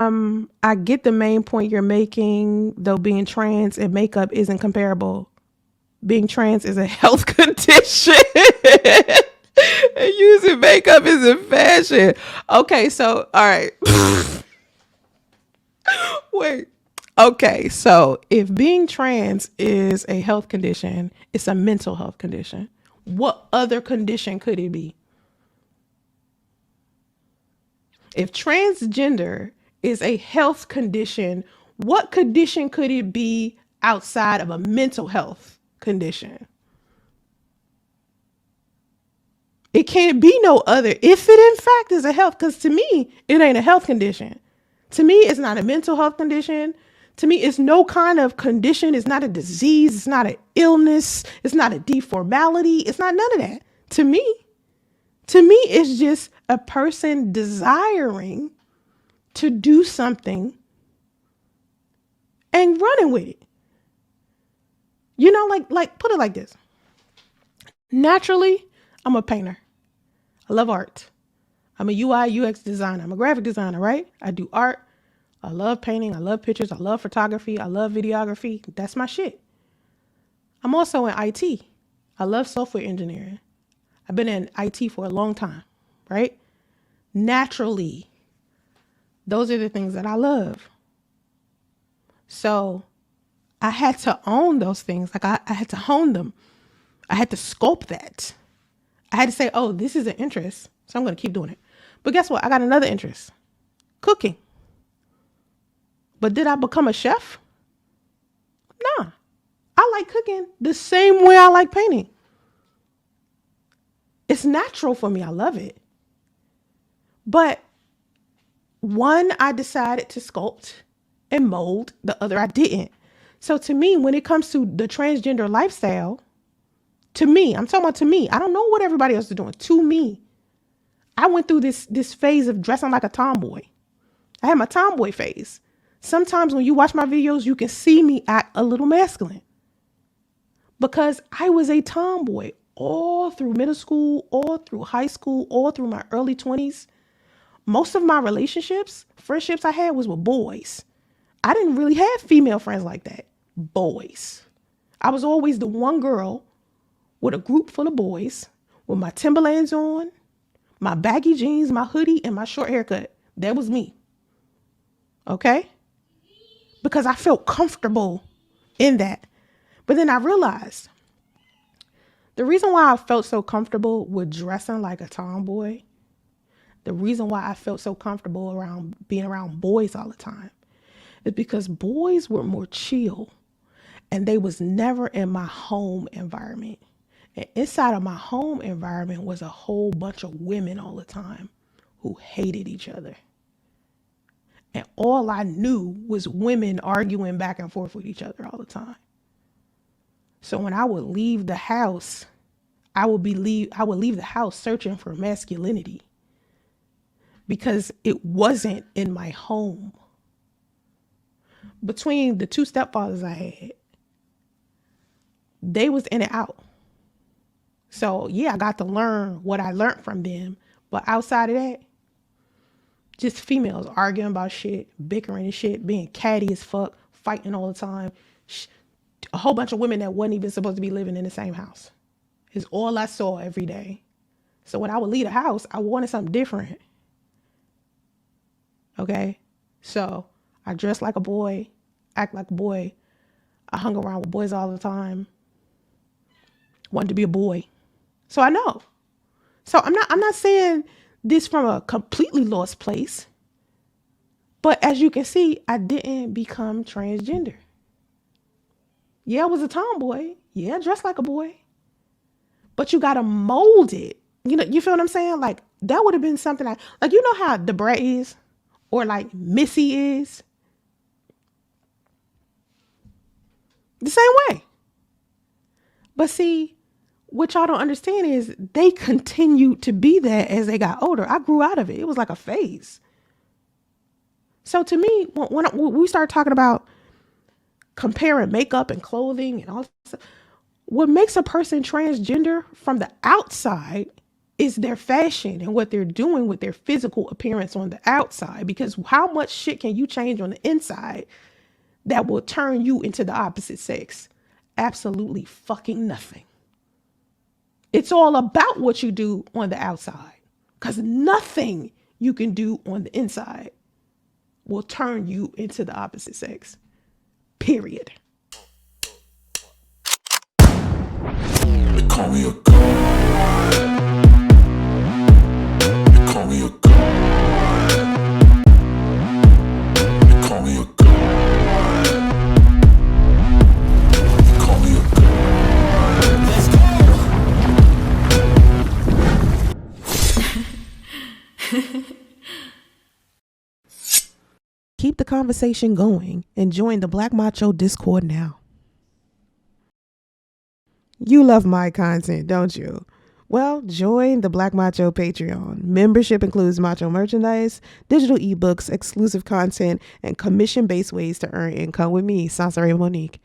I get the main point you're making, though being trans and makeup isn't comparable. Being trans is a health condition. And using makeup is a fashion. Okay, so all right. Wait. Okay, so if being trans is a health condition, it's a mental health condition. What other condition could it be? If transgender is a health condition, what condition could it be outside of a mental health condition? It can't be no other. If it in fact is a health, because to me, it ain't a health condition. To me, it's not a mental health condition. To me, it's no kind of condition. It's not a disease. It's not an illness. It's not a deformality. It's not none of that. To me, it's just a person desiring to do something and running with it. You know, like put it like this. Naturally, I'm a painter. I love art. I'm a UI UX designer. I'm a graphic designer, right? I do art. I love painting. I love pictures. I love photography. I love videography. That's my shit. I'm also in IT. I love software engineering. I've been in IT for a long time, right? Naturally, those are the things that I love. So I had to own those things. Like I had to hone them. I had to sculpt that. I had to say, oh, this is an interest, so I'm going to keep doing it. But guess what? I got another interest, cooking. But did I become a chef? Nah. I like cooking the same way I like painting. It's natural for me. I love it. But one, I decided to sculpt and mold. The other, I didn't. So to me, when it comes to the transgender lifestyle, to me, I'm talking about to me. I don't know what everybody else is doing. To me, I went through this phase of dressing like a tomboy. I had my tomboy phase. Sometimes when you watch my videos, you can see me act a little masculine because I was a tomboy all through middle school, all through high school, all through my early 20s. Most of my relationships, friendships I had was with boys. I didn't really have female friends like that. Boys. I was always the one girl with a group full of boys with my Timberlands on, my baggy jeans, my hoodie, and my short haircut. That was me. Okay? Because I felt comfortable in that. But then I realized the reason why I felt so comfortable with dressing like a tomboy, the reason why I felt so comfortable around being around boys all the time is because boys were more chill and they was never in my home environment. And inside of my home environment was a whole bunch of women all the time who hated each other. And all I knew was women arguing back and forth with each other all the time. So when I would leave the house, I would leave the house searching for masculinity because it wasn't in my home. Between the two stepfathers I had, they was in and out. So yeah, I got to learn what I learned from them. But outside of that, just females arguing about shit, bickering and shit, being catty as fuck, fighting all the time. A whole bunch of women that wasn't even supposed to be living in the same house is all I saw every day. So when I would leave the house, I wanted something different. Okay? So I dressed like a boy, act like a boy. I hung around with boys all the time. Wanted to be a boy. So I know. So I'm not saying this from a completely lost place. But as you can see, I didn't become transgender. Yeah, I was a tomboy. Yeah, dressed like a boy. But you gotta mold it. You know, you feel what I'm saying? Like that would have been something like you know how Debra is, or like Missy is. The same way. But see, what y'all don't understand is they continued to be that as they got older. I grew out of it. It was like a phase. So to me, when we start talking about comparing makeup and clothing and all that stuff, what makes a person transgender from the outside is their fashion and what they're doing with their physical appearance on the outside. Because how much shit can you change on the inside that will turn you into the opposite sex? Absolutely fucking nothing. It's all about what you do on the outside, because nothing you can do on the inside will turn you into the opposite sex. Period. They call me a god. They call me a god. They call me a god. They call me a god. Let's go. Keep the conversation going and join the Black Macho Discord now. You love my content, don't you? Well, join the Black Macho Patreon. Membership includes macho merchandise, digital ebooks, exclusive content, and commission-based ways to earn income with me, Soncerae Monique.